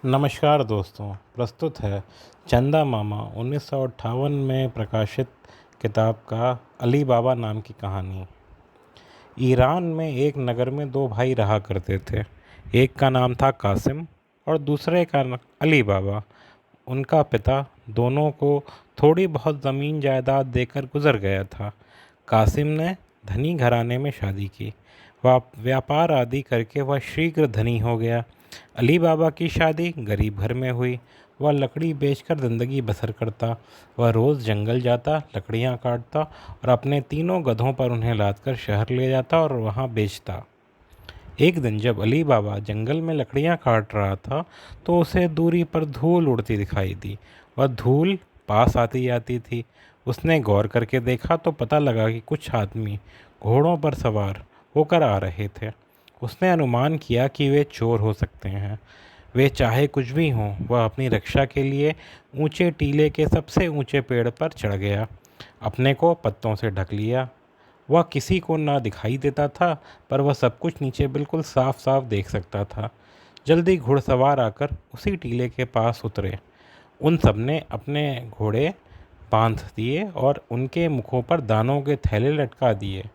नमस्कार दोस्तों। प्रस्तुत है चंदा मामा 1958 में प्रकाशित किताब का अली बाबा नाम की कहानी। ईरान में एक नगर में दो भाई रहा करते थे। एक का नाम था कासिम और दूसरे का अली बाबा। उनका पिता दोनों को थोड़ी बहुत ज़मीन जायदाद देकर गुजर गया था। कासिम ने धनी घराने में शादी की। वह व्यापार आदि करके वह शीघ्र धनी हो गया। अली बाबा की शादी गरीब घर में हुई। वह लकड़ी बेचकर ज़िंदगी बसर करता। वह रोज़ जंगल जाता, लकड़ियाँ काटता और अपने तीनों गधों पर उन्हें लादकर शहर ले जाता और वहाँ बेचता। एक दिन जब अली बाबा जंगल में लकड़ियाँ काट रहा था तो उसे दूरी पर धूल उड़ती दिखाई दी। वह धूल पास आती आती थी। उसने गौर करके देखा तो पता लगा कि कुछ आदमी घोड़ों पर सवार होकर आ रहे थे। उसने अनुमान किया कि वे चोर हो सकते हैं। वे चाहे कुछ भी हों, वह अपनी रक्षा के लिए ऊंचे टीले के सबसे ऊंचे पेड़ पर चढ़ गया। अपने को पत्तों से ढक लिया। वह किसी को ना दिखाई देता था, पर वह सब कुछ नीचे बिल्कुल साफ साफ देख सकता था। जल्दी घुड़सवार आकर उसी टीले के पास उतरे। उन सब ने अपने घोड़े बांध दिए और उनके मुखों पर दानों के थैले लटका दिए।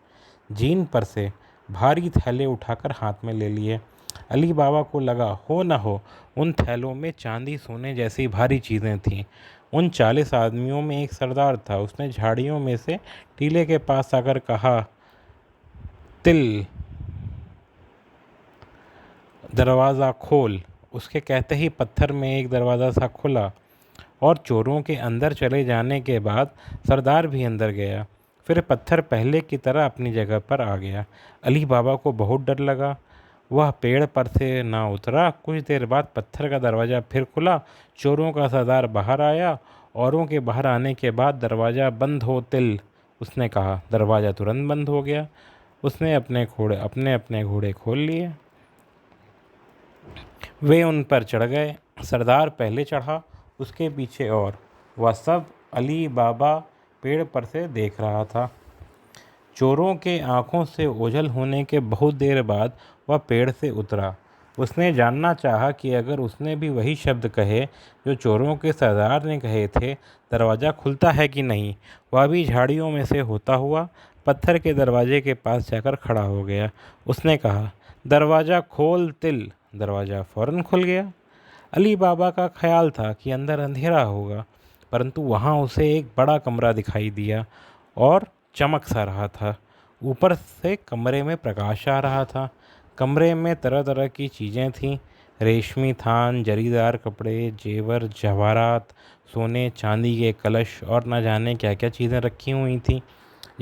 जीन पर से भारी थैले उठाकर हाथ में ले लिए। अली बाबा को लगा हो न हो उन थैलों में चांदी सोने जैसी भारी चीज़ें थीं। उन 40 आदमियों में एक सरदार था। उसने झाड़ियों में से टीले के पास आकर कहा, तिल दरवाज़ा खोल। उसके कहते ही पत्थर में एक दरवाज़ा सा खुला और चोरों के अंदर चले जाने के बाद सरदार भी अंदर गया। फिर पत्थर पहले की तरह अपनी जगह पर आ गया। अली बाबा को बहुत डर लगा। वह पेड़ पर से ना उतरा। कुछ देर बाद पत्थर का दरवाज़ा फिर खुला। चोरों का सरदार बाहर आया। औरों के बाहर आने के बाद दरवाज़ा बंद हो तिल, उसने कहा। दरवाज़ा तुरंत बंद हो गया। उसने अपने अपने घोड़े खोल लिए। वे उन पर चढ़ गए। सरदार पहले चढ़ा, उसके पीछे और वह सब अली बाबा पेड़ पर से देख रहा था। चोरों के आंखों से ओझल होने के बहुत देर बाद वह पेड़ से उतरा। उसने जानना चाहा कि अगर उसने भी वही शब्द कहे जो चोरों के सरदार ने कहे थे, दरवाज़ा खुलता है कि नहीं। वह भी झाड़ियों में से होता हुआ पत्थर के दरवाजे के पास जाकर खड़ा हो गया। उसने कहा, दरवाज़ा खोल तिल। दरवाज़ा फौरन खुल गया। अली बाबा का ख्याल था कि अंदर अंधेरा होगा, परंतु वहाँ उसे एक बड़ा कमरा दिखाई दिया और चमक सा रहा था। ऊपर से कमरे में प्रकाश आ रहा था। कमरे में तरह तरह की चीज़ें थीं। रेशमी थान, जरीदार कपड़े, जेवर जवाहरात, सोने चांदी के कलश और न जाने क्या क्या चीज़ें रखी हुई थीं।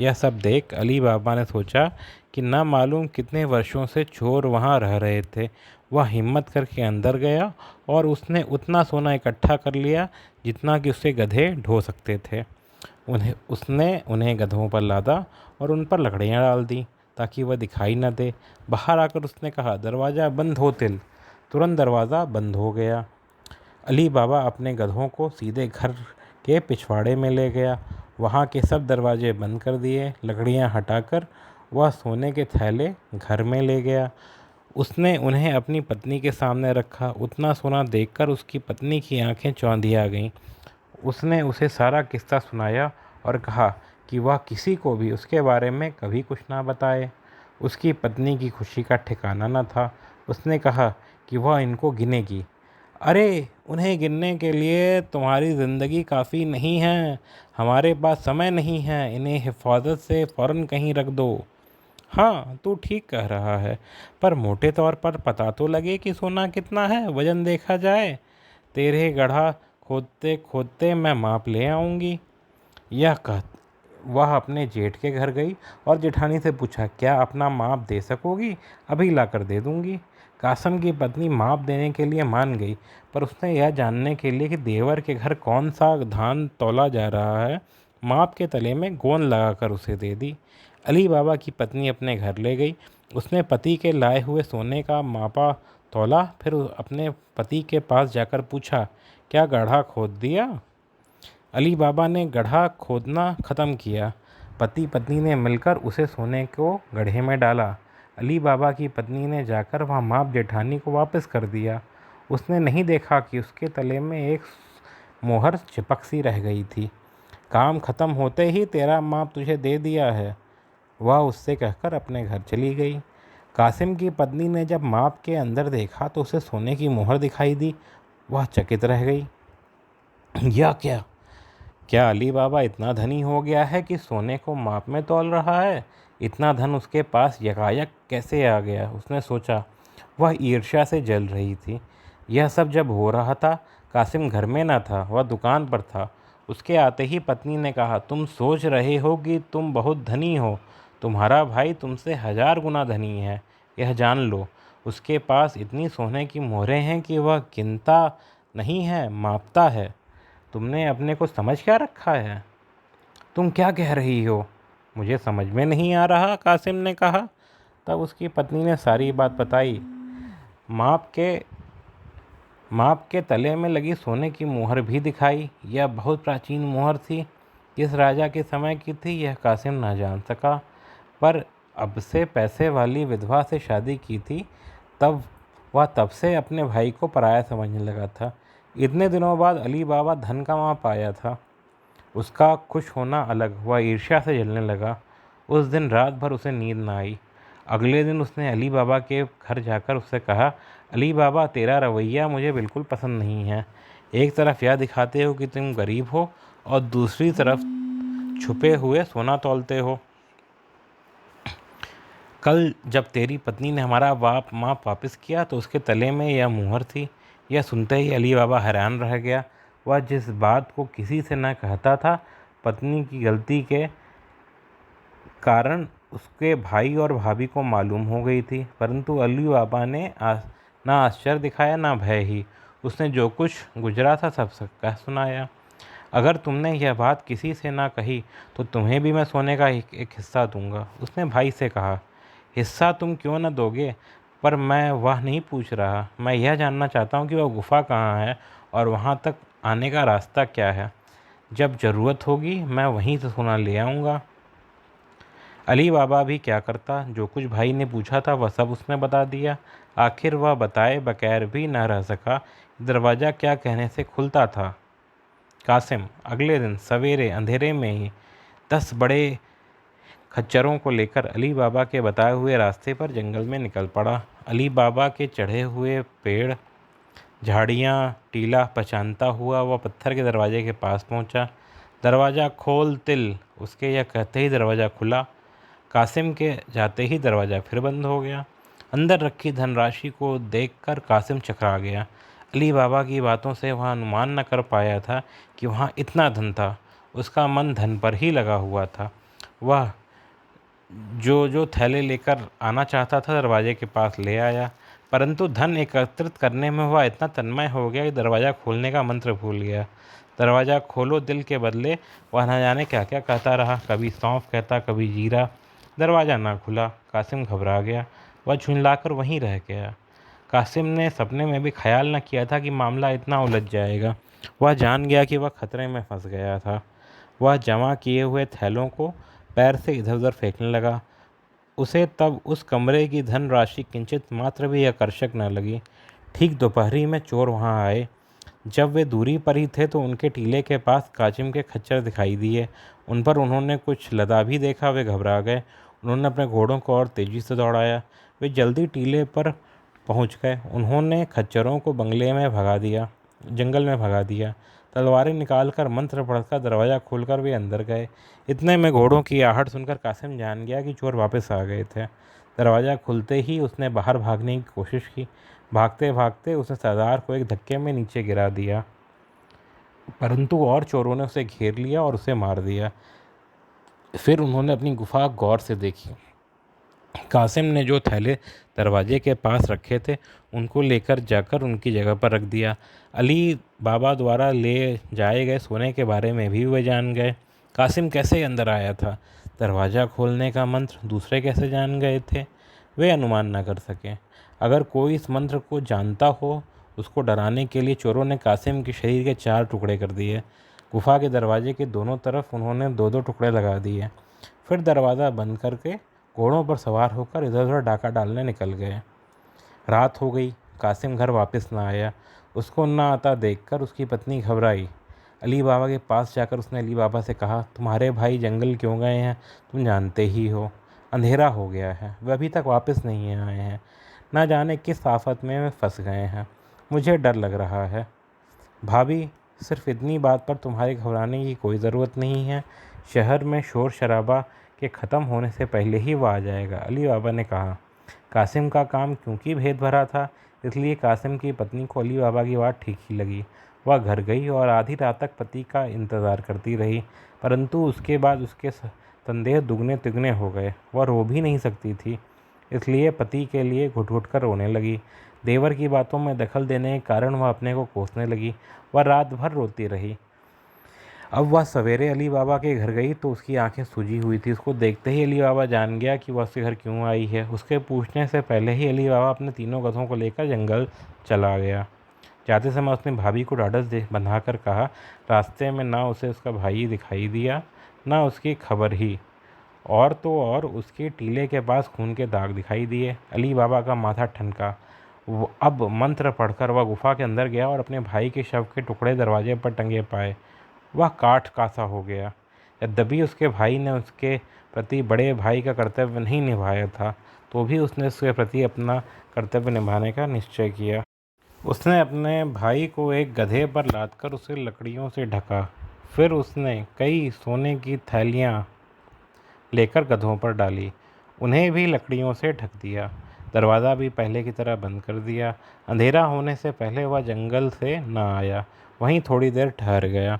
यह सब देख अली बाबा ने सोचा कि न मालूम कितने वर्षों से चोर वहाँ रह रहे थे। वह हिम्मत करके अंदर गया और उसने उतना सोना इकट्ठा कर लिया जितना कि उसके गधे ढो सकते थे। उन्हें गधों पर लादा और उन पर लकड़ियाँ डाल दी ताकि वह दिखाई न दे। बाहर आकर उसने कहा, दरवाज़ा बंद हो तिल। तुरंत दरवाज़ा बंद हो गया। अली बाबा अपने गधों को सीधे घर के पिछवाड़े में ले गया। वहाँ के सब दरवाजे बंद कर दिए। लकड़ियाँ हटाकर वह सोने के थैले घर में ले गया। उसने उन्हें अपनी पत्नी के सामने रखा। उतना सोना देखकर उसकी पत्नी की आंखें चौंधिया गईं। उसने उसे सारा किस्सा सुनाया और कहा कि वह किसी को भी उसके बारे में कभी कुछ ना बताए। उसकी पत्नी की खुशी का ठिकाना न था। उसने कहा कि वह इनको गिनेगी। अरे, उन्हें गिनने के लिए तुम्हारी ज़िंदगी काफ़ी नहीं है। हमारे पास समय नहीं है। इन्हें हिफाजत से फ़ौरन कहीं रख दो। हाँ, तू ठीक कह रहा है, पर मोटे तौर पर पता तो लगे कि सोना कितना है, वज़न देखा जाए। तेरे गड्ढा खोदते खोदते मैं माप ले आऊँगी। यह कह वह अपने जेठ के घर गई और जेठानी से पूछा, क्या अपना माप दे सकोगी? अभी लाकर दे दूँगी। कासम की पत्नी माप देने के लिए मान गई, पर उसने यह जानने के लिए कि देवर के घर कौन सा धान तौला जा रहा है, माप के तले में गोंद लगाकर उसे दे दी। अली बाबा की पत्नी अपने घर ले गई। उसने पति के लाए हुए सोने का मापा तौला, फिर अपने पति के पास जाकर पूछा, क्या गड्ढा खोद दिया? अली बाबा ने गड्ढा खोदना ख़त्म किया। पति पत्नी ने मिलकर उसे सोने को गड्ढे में डाला। अली बाबा की पत्नी ने जाकर वह माप जेठानी को वापस कर दिया उसने नहीं देखा कि उसके तले में एक मोहर चिपक सी रह गई थी। काम खत्म होते ही तेरा माप तुझे दे दिया है, वह उससे कहकर अपने घर चली गई। कासिम की पत्नी ने जब माप के अंदर देखा तो उसे सोने की मोहर दिखाई दी। वह चकित रह गई। यह क्या? क्या अली बाबा इतना धनी हो गया है कि सोने को माप में तौल रहा है? इतना धन उसके पास यकायक कैसे आ गया? उसने सोचा। वह ईर्ष्या से जल रही थी। यह सब जब हो रहा था, कासिम घर में न था, वह दुकान पर था। उसके आते ही पत्नी ने कहा, तुम सोच रहे हो कि तुम बहुत धनी हो। तुम्हारा भाई तुमसे 1000 गुना धनी है, यह जान लो। उसके पास इतनी सोने की मोहरें हैं कि वह गिनता नहीं है, मापता है। तुमने अपने को समझ क्या रखा है? तुम क्या कह रही हो? मुझे समझ में नहीं आ रहा, कासिम ने कहा। तब उसकी पत्नी ने सारी बात बताई। माप के माप के तले में लगी सोने की मोहर भी दिखाई। यह बहुत प्राचीन मोहर थी। किस राजा के समय की थी यह कासिम न जान सका, पर अब से पैसे वाली विधवा से शादी की थी, तब से अपने भाई को पराया समझने लगा था। इतने दिनों बाद अली बाबा धन का माप पाया था। उसका खुश होना अलग, वह ईर्ष्या से जलने लगा। उस दिन रात भर उसे नींद न आई। अगले दिन उसने अली बाबा के घर जाकर उससे कहा, अली बाबा, तेरा रवैया मुझे बिल्कुल पसंद नहीं है। एक तरफ यह दिखाते हो कि तुम गरीब हो और दूसरी तरफ छुपे हुए सोना तौलते हो। कल जब तेरी पत्नी ने हमारा माप वापस किया तो उसके तले में यह मुहर थी। यह सुनते ही अली बाबा हैरान रह गया। वह जिस बात को किसी से न कहता था, पत्नी की गलती के कारण उसके भाई और भाभी को मालूम हो गई थी, परंतु अली बाबा ने ना आश्चर्य दिखाया ना भय ही। उसने जो कुछ गुजरा था सब कह सुनाया। अगर तुमने यह बात किसी से ना कही तो तुम्हें भी मैं सोने का एक हिस्सा दूंगा। उसने भाई से कहा, हिस्सा तुम क्यों न दोगे, पर मैं वह नहीं पूछ रहा। मैं यह जानना चाहता हूँ कि वह गुफा कहाँ है और वहाँ तक आने का रास्ता क्या है। जब ज़रूरत होगी मैं वहीं से सोना ले आऊँगा। अली बाबा भी क्या करता, जो कुछ भाई ने पूछा था वह सब उसने बता दिया। आखिर वह बताए बगैर भी न रह सका। दरवाज़ा क्या कहने से खुलता था। कासिम अगले दिन सवेरे अंधेरे में ही 10 बड़े खच्चरों को लेकर अली बाबा के बताए हुए रास्ते पर जंगल में निकल पड़ा। अली बाबा के चढ़े हुए पेड़, झाड़ियाँ, टीला पहचानता हुआ वह पत्थर के दरवाजे के पास पहुँचा। दरवाज़ा खोल तिल, उसके यह कहते ही दरवाज़ा खुला। कासिम के जाते ही दरवाज़ा फिर बंद हो गया। अंदर रखी धनराशि को देखकर कासिम चकरा गया। अली बाबा की बातों से वह अनुमान न कर पाया था कि वहाँ इतना धन था। उसका मन धन पर ही लगा हुआ था। वह जो थैले लेकर आना चाहता था दरवाजे के पास ले आया, परंतु धन एकत्रित करने में वह इतना तन्मय हो गया कि दरवाज़ा खोलने का मंत्र भूल गया। दरवाज़ा खोलो दिल के बदले वह न जाने क्या क्या कहता रहा। कभी सौंफ कहता, कभी जीरा। दरवाज़ा ना खुला। कासिम घबरा गया। वह झुंझलाकर वहीं रह गया। कासिम ने सपने में भी ख्याल न किया था कि मामला इतना उलझ जाएगा। वह जान गया कि वह खतरे में फंस गया था। वह जमा किए हुए थैलों को पैर से इधर उधर फेंकने लगा। उसे तब उस कमरे की धन राशि किंचित मात्र भी आकर्षक न लगी। ठीक दोपहरी में चोर वहां आए। जब वे दूरी पर ही थे तो उनके टीले के पास कासिम के खच्चर दिखाई दिए। उन पर उन्होंने कुछ लदा भी देखा। वे घबरा गए। उन्होंने अपने घोड़ों को और तेज़ी से दौड़ाया। वे जल्दी टीले पर पहुंच गए। उन्होंने खच्चरों को जंगल में भगा दिया। तलवारें निकालकर मंत्र पढ़कर दरवाज़ा खोलकर वे अंदर गए। इतने में घोड़ों की आहट सुनकर कासिम जान गया कि चोर वापस आ गए थे। दरवाज़ा खुलते ही उसने बाहर भागने की कोशिश की। भागते भागते उसने सरदार को एक धक्के में नीचे गिरा दिया, परंतु और चोरों ने उसे घेर लिया और उसे मार दिया। फिर उन्होंने अपनी गुफा गौर से देखी। कासिम ने जो थैले दरवाजे के पास रखे थे उनको लेकर जाकर उनकी जगह पर रख दिया। अली बाबा द्वारा ले जाए गए सोने के बारे में भी वे जान गए। कासिम कैसे अंदर आया था, दरवाज़ा खोलने का मंत्र दूसरे कैसे जान गए थे, वे अनुमान न कर सके। अगर कोई इस मंत्र को जानता हो, उसको डराने के लिए चोरों ने कासिम के शरीर के 4 टुकड़े कर दिए। गुफा के दरवाजे के दोनों तरफ उन्होंने 2-2 टुकड़े लगा दिए। फिर दरवाज़ा बंद करके घोड़ों पर सवार होकर इधर उधर डाका डालने निकल गए। रात हो गई। कासिम घर वापस न आया। उसको न आता देखकर उसकी पत्नी घबराई। अली बाबा के पास जाकर उसने अली बाबा से कहा, तुम्हारे भाई जंगल क्यों गए हैं? तुम जानते ही हो अंधेरा हो गया है, वे अभी तक वापस नहीं आए हैं। ना जाने किस आफत में वे फंस गए हैं। मुझे डर लग रहा है। भाभी, सिर्फ इतनी बात पर तुम्हारे घबराने की कोई ज़रूरत नहीं है। शहर में शोर शराबा के ख़त्म होने से पहले ही वह आ जाएगा, अली बाबा ने कहा। कासिम का काम क्योंकि भेद भरा था, इसलिए कासिम की पत्नी को अली बाबा की बात ठीक ही लगी। वह घर गई और आधी रात तक पति का इंतज़ार करती रही, परंतु उसके बाद उसके संदेह दुगने तिगने हो गए। वह रो भी नहीं सकती थी, इसलिए पति के लिए घुट घुट कर रोने लगी। देवर की बातों में दखल देने के कारण वह अपने को कोसने लगी। वह रात भर रोती रही। अब वह सवेरे अली बाबा के घर गई तो उसकी आंखें सूजी हुई थी। उसको देखते ही अली बाबा जान गया कि वह उसके घर क्यों आई है। उसके पूछने से पहले ही अली बाबा अपने तीनों गधों को लेकर जंगल चला गया। जाते समय उसने भाभी को ढाढ़स बंधाकर कहा, रास्ते में ना उसे उसका भाई दिखाई दिया, ना उसकी खबर ही, और तो और उसके टीले के पास खून के दाग दिखाई दिए। अली बाबा का माथा ठनका। अब मंत्र पढ़कर वह गुफा के अंदर गया और अपने भाई के शव के टुकड़े दरवाजे पर टंगे पाए। वह काठ का सा हो गया। यद्यपि उसके भाई ने उसके प्रति बड़े भाई का कर्तव्य नहीं निभाया था, तो भी उसने उसके प्रति अपना कर्तव्य निभाने का निश्चय किया। उसने अपने भाई को एक गधे पर लादकर उसे लकड़ियों से ढका। फिर उसने कई सोने की थैलियाँ लेकर गधों पर डाली, उन्हें भी लकड़ियों से ढक दिया। दरवाज़ा भी पहले की तरह बंद कर दिया। अंधेरा होने से पहले वह जंगल से न आया, वहीं थोड़ी देर ठहर गया।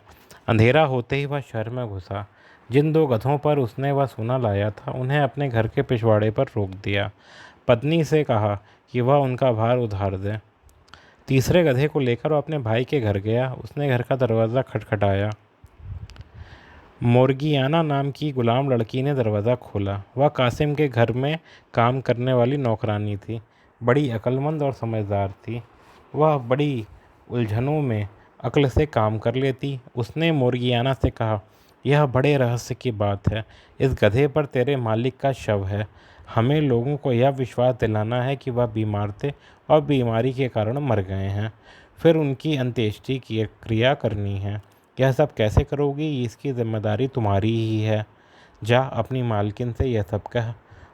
अंधेरा होते ही वह शहर में घुसा। जिन दो गधों पर उसने वह सोना लाया था, उन्हें अपने घर के पिछवाड़े पर रोक दिया। पत्नी से कहा कि वह उनका भार उधार दे। तीसरे गधे को लेकर वह अपने भाई के घर गया। उसने घर का दरवाज़ा खटखटाया। मोर्गियाना नाम की गुलाम लड़की ने दरवाज़ा खोला। वह कासिम के घर में काम करने वाली नौकरानी थी। बड़ी अक्लमंद और समझदार थी। वह बड़ी उलझनों में अक्ल से काम कर लेती। उसने मोर्गियाना से कहा, यह बड़े रहस्य की बात है। इस गधे पर तेरे मालिक का शव है। हमें लोगों को यह विश्वास दिलाना है कि वह बीमार थे और बीमारी के कारण मर गए हैं। फिर उनकी अंत्येष्टि की क्रिया करनी है। यह सब कैसे करोगी, इसकी जिम्मेदारी तुम्हारी ही है। जा अपनी मालकिन से यह सब कह।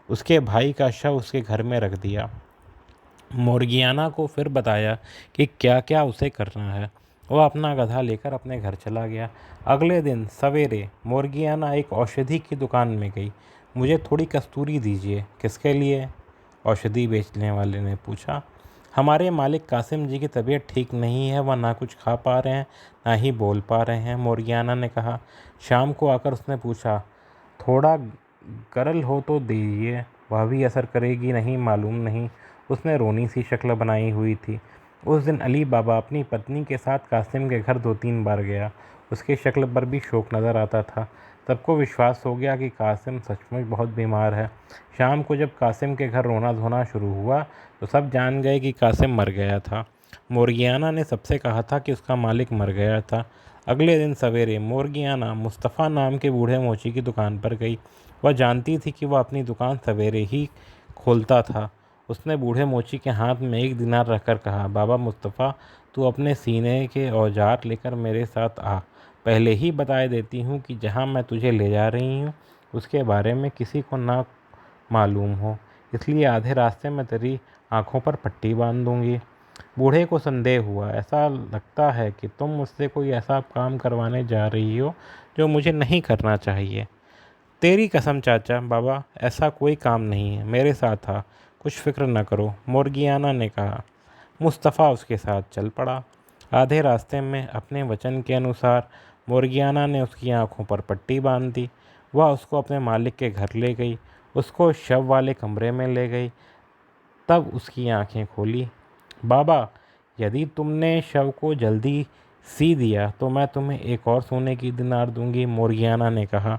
उसके भाई का शव उसके घर में रख दिया। मोर्गियाना को फिर बताया कि क्या क्या उसे करना है। वह अपना गधा लेकर अपने घर चला गया। अगले दिन सवेरे मोर्गियाना एक औषधि की दुकान में गई। मुझे थोड़ी कस्तूरी दीजिए। किसके लिए? औषधि बेचने वाले ने पूछा। हमारे मालिक कासिम जी की तबीयत ठीक नहीं है, वह ना कुछ खा पा रहे हैं, ना ही बोल पा रहे हैं, मोर्गियाना ने कहा। शाम को आकर उसने पूछा, थोड़ा गरल हो तो दीजिए, वह भी असर करेगी नहीं मालूम नहीं। उसने रोनी सी शक्ल बनाई हुई थी। उस दिन अली बाबा अपनी पत्नी के साथ कासिम के घर 2-3 बार गया। उसकी शक्ल पर भी शोक नज़र आता था। सबको विश्वास हो गया कि कासिम सचमुच बहुत बीमार है। शाम को जब कासिम के घर रोना धोना शुरू हुआ तो सब जान गए कि कासिम मर गया था। मोर्गियाना ने सबसे कहा था कि उसका मालिक मर गया था। अगले दिन सवेरे मोर्गियाना मुस्तफ़ा नाम के बूढ़े मोची की दुकान पर गई। वह जानती थी कि वह अपनी दुकान सवेरे ही खोलता था। उसने बूढ़े मोची के हाथ में 1 दिनार रखकर कहा, बाबा मुस्तफ़ा, तू अपने सीने के औजार लेकर मेरे साथ आ। पहले ही बता देती हूँ कि जहाँ मैं तुझे ले जा रही हूँ उसके बारे में किसी को ना मालूम हो, इसलिए आधे रास्ते में तेरी आँखों पर पट्टी बांध दूँगी। बूढ़े को संदेह हुआ। ऐसा लगता है कि तुम मुझसे कोई ऐसा काम करवाने जा रही हो जो मुझे नहीं करना चाहिए। तेरी कसम चाचा बाबा, ऐसा कोई काम नहीं है, मेरे साथ आ, कुछ फिक्र न करो, मोर्गियाना ने कहा। मुस्तफ़ा उसके साथ चल पड़ा। आधे रास्ते में अपने वचन के अनुसार मोर्गियाना ने उसकी आंखों पर पट्टी बांध दी। वह उसको अपने मालिक के घर ले गई, उसको शव वाले कमरे में ले गई। तब उसकी आंखें खोली। बाबा, यदि तुमने शव को जल्दी सी दिया तो मैं तुम्हें एक और सोने की दिनार दूंगी, मोर्गियाना ने कहा।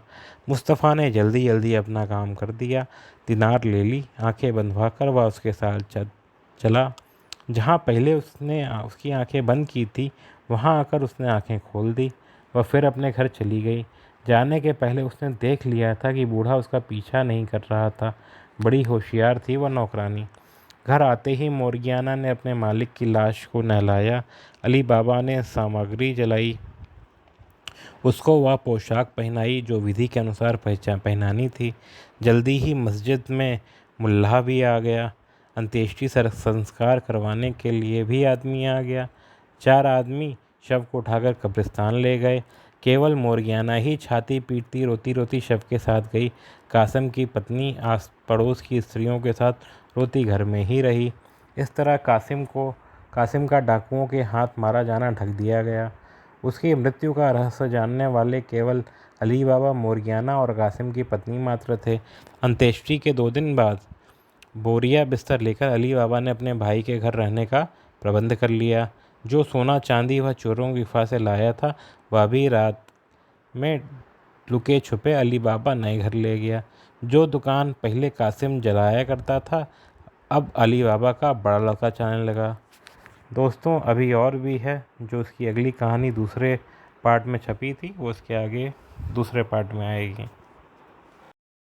मुस्तफ़ा ने जल्दी जल्दी अपना काम कर दिया। दिनार ले ली। आंखें बंधवा कर वह उसके साथ चला। जहाँ पहले उसने उसकी आंखें बंद की थी, वहाँ आकर उसने आंखें खोल दी। वह फिर अपने घर चली गई। जाने के पहले उसने देख लिया था कि बूढ़ा उसका पीछा नहीं कर रहा था। बड़ी होशियार थी वह नौकरानी। घर आते ही मोरगियाना ने अपने मालिक की लाश को नहलाया। अली बाबा ने सामग्री जलाई, उसको वह पोशाक पहनाई जो विधि के अनुसार पहनानी थी। जल्दी ही मस्जिद में मुल्ला भी आ गया। अंत्येष्टि संस्कार करवाने के लिए भी आदमी आ गया। 4 आदमी शव को उठाकर कब्रिस्तान ले गए। केवल मोरगियाना ही छाती पीटती रोती रोती शव के साथ गई। कासिम की पत्नी आस पड़ोस की स्त्रियों के साथ रोती घर में ही रही। इस तरह कासिम का डाकुओं के हाथ मारा जाना ढक दिया गया। उसकी मृत्यु का रहस्य जानने वाले केवल अली बाबा, मोरगियाना और कासिम की पत्नी मात्र थे। अंत्येष्टि के 2 दिन बाद बोरिया बिस्तर लेकर अली बाबा ने अपने भाई के घर रहने का प्रबंध कर लिया। जो सोना चांदी वह चोरों की गुफा से लाया था, वह भी रात में लुके छुपे अली बाबा नए घर ले गया। जो दुकान पहले कासिम जलाया करता था, अब अली बाबा का बड़ा लड़का चलाने लगा। दोस्तों, अभी और भी है, जो उसकी अगली कहानी दूसरे पार्ट में छपी थी, वो उसके आगे दूसरे पार्ट में आएगी।